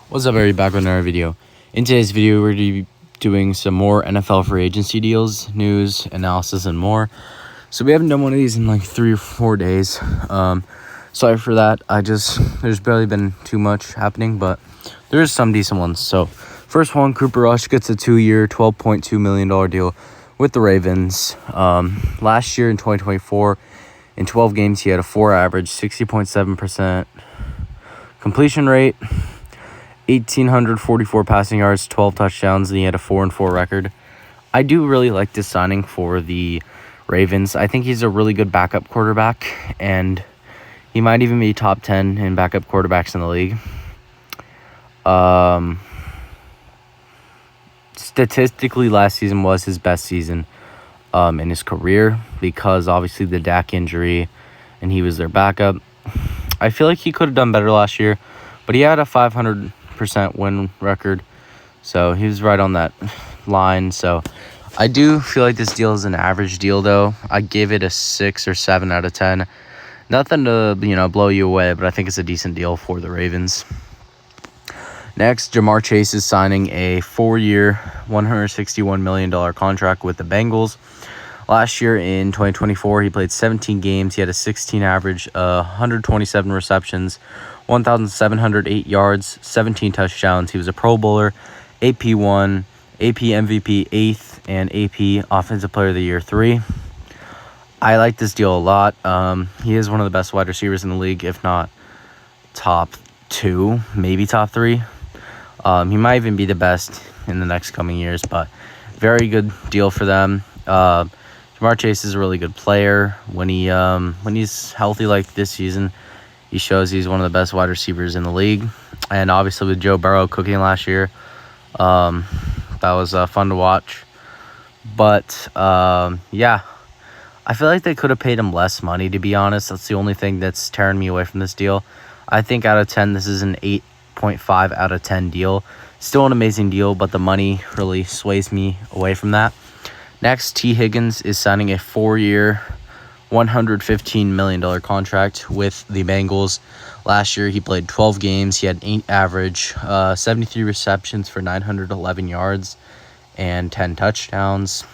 What's up, everybody? Back with another video. In today's video, we're going to be doing some more NFL free agency deals, news, analysis, and more. So we haven't done one of these in like 3 or 4 days. Sorry for that. There's barely been too much happening, but there's some decent ones. So first one, Cooper Rush gets a 2-year, $12.2 million deal with the Ravens. Last year in 2024, in 12 games, he had a 4 average, 60.7% completion rate, 1,844 passing yards, 12 touchdowns, and he had a 4-4 record. I do really like this signing for the Ravens. I think he's a really good backup quarterback, and he might even be top 10 in backup quarterbacks in the league. Statistically, last season was his best season in his career because obviously the Dak injury, and he was their backup. I feel like he could have done better last year, but he had a 500% win record, so he was right on that line. So I do feel like this deal is an average deal, though. I gave it a 6 or 7 out of 10. Nothing to blow you away, but I think it's a decent deal for the Ravens. Next, Ja'Marr Chase is signing a 4-year, $161 million contract with the Bengals. Last year in 2024, he played 17 games. He had a 16 average, 127 receptions, 1,708 yards, 17 touchdowns. He was a Pro Bowler, AP 1, AP MVP 8th, and AP Offensive Player of the Year 3. I like this deal a lot. He is one of the best wide receivers in the league, if not top 2, maybe top 3. He might even be the best in the next coming years, but very good deal for them. Ja'Marr Chase is a really good player. When he's healthy like this season, he shows he's one of the best wide receivers in the league. And obviously with Joe Burrow cooking last year, that was fun to watch. But yeah, I feel like they could have paid him less money, to be honest. That's the only thing that's tearing me away from this deal. I think out of 10, this is an 8.5 out of 10 deal. Still an amazing deal, but the money really sways me away from that. Next, T. Higgins is signing a 4-year, $115 million contract with the Bengals. Last year, he played 12 games. He had 8 average, 73 receptions for 911 yards, and 10 touchdowns.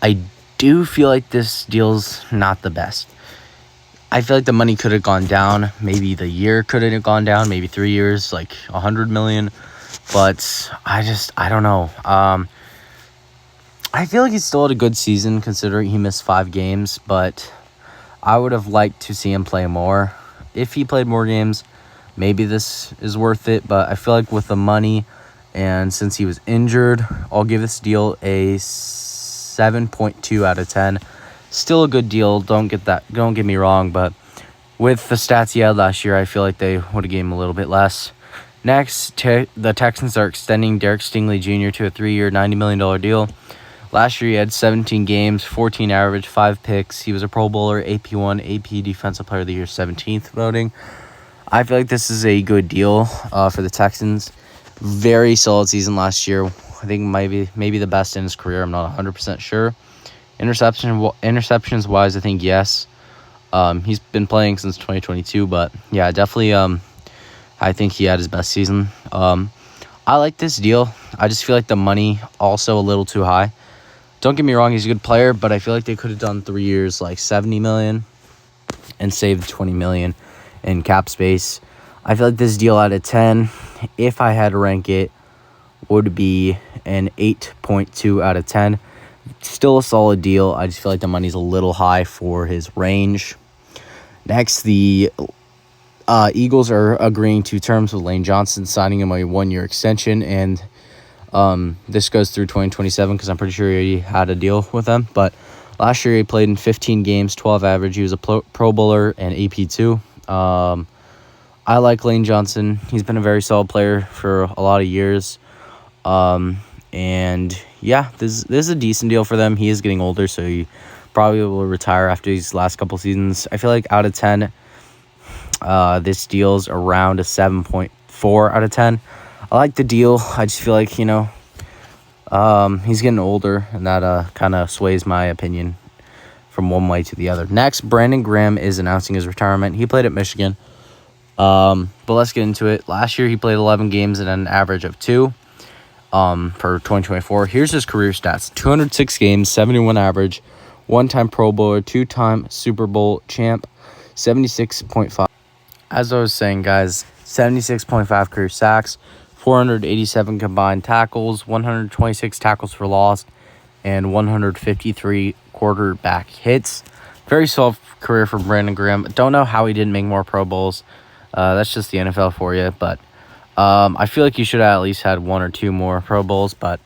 I do feel like this deal's not the best. I feel like the money could have gone down. Maybe the year could have gone down. Maybe 3 years, like $100 million. But I don't know. I feel like he still had a good season considering he missed 5 games, but I would have liked to see him play more. If he played more games, maybe this is worth it, but I feel like with the money and since he was injured, I'll give this deal a 7.2 out of 10. Still a good deal, don't get me wrong, but with the stats he had last year, I feel like they would have given him a little bit less. Next, the Texans are extending Derek Stingley Jr. to a 3-year, $90 million deal. Last year, he had 17 games, 14 average, 5 picks. He was a Pro Bowler, AP1, AP Defensive Player of the Year, 17th voting. I feel like this is a good deal for the Texans. Very solid season last year. I think maybe the best in his career. I'm not 100% sure. Interceptions-wise, I think yes. He's been playing since 2022, but yeah, definitely I think he had his best season. I like this deal. I just feel like the money also a little too high. Don't get me wrong, he's a good player, but I feel like they could have done 3 years like $70 million and saved $20 million in cap space. I feel like this deal out of 10, if I had to rank it, would be an 8.2 out of 10. Still a solid deal. I just feel like the money's a little high for his range. Next, the Eagles are agreeing to terms with Lane Johnson, signing him a 1-year extension, and this goes through 2027 because I'm pretty sure he had a deal with them. But last year he played in 15 games, 12 average. He was a Pro Bowler and AP2. I like Lane Johnson. He's been a very solid player for a lot of years. And yeah, this is a decent deal for them. He is getting older, so he probably will retire after these last couple seasons. I feel like out of 10, this deal's around a 7.4 out of 10. I like the deal. I just feel like, he's getting older, and that kind of sways my opinion from one way to the other. Next, Brandon Graham is announcing his retirement. He played at Michigan. But let's get into it. Last year, he played 11 games and an average of 2 for 2024. Here's his career stats. 206 games, 71 average, 1-time Pro Bowler, 2-time Super Bowl champ, 76.5. As I was saying, guys, 76.5 career sacks, 487 combined tackles, 126 tackles for loss, and 153 quarterback hits. Very soft career for Brandon Graham. Don't know how he didn't make more Pro Bowls. That's just the NFL for you. But I feel like he should have at least had 1 or 2 more Pro Bowls. But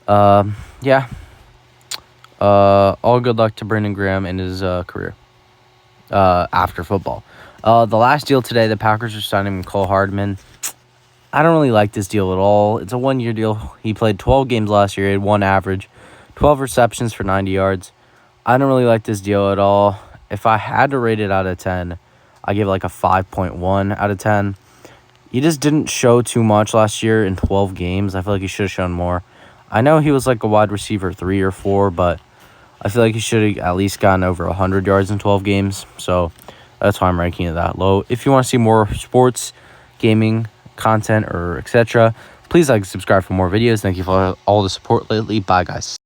yeah, all good luck to Brandon Graham in his career after football. The last deal today, the Packers are signing Cole Hardman. I don't really like this deal at all. It's a 1-year deal. He played 12 games last year. He had 1 average, 12 receptions for 90 yards. I don't really like this deal at all. If I had to rate it out of 10, I give it like a 5.1 out of 10. He just didn't show too much last year in 12 games. I feel like he should have shown more. I know he was like a wide receiver 3 or 4, but I feel like he should have at least gotten over 100 yards in 12 games. So that's why I'm ranking it that low. If you want to see more sports, gaming, content, or etc., please like and subscribe for more videos. Thank you for all the support lately. Bye, guys.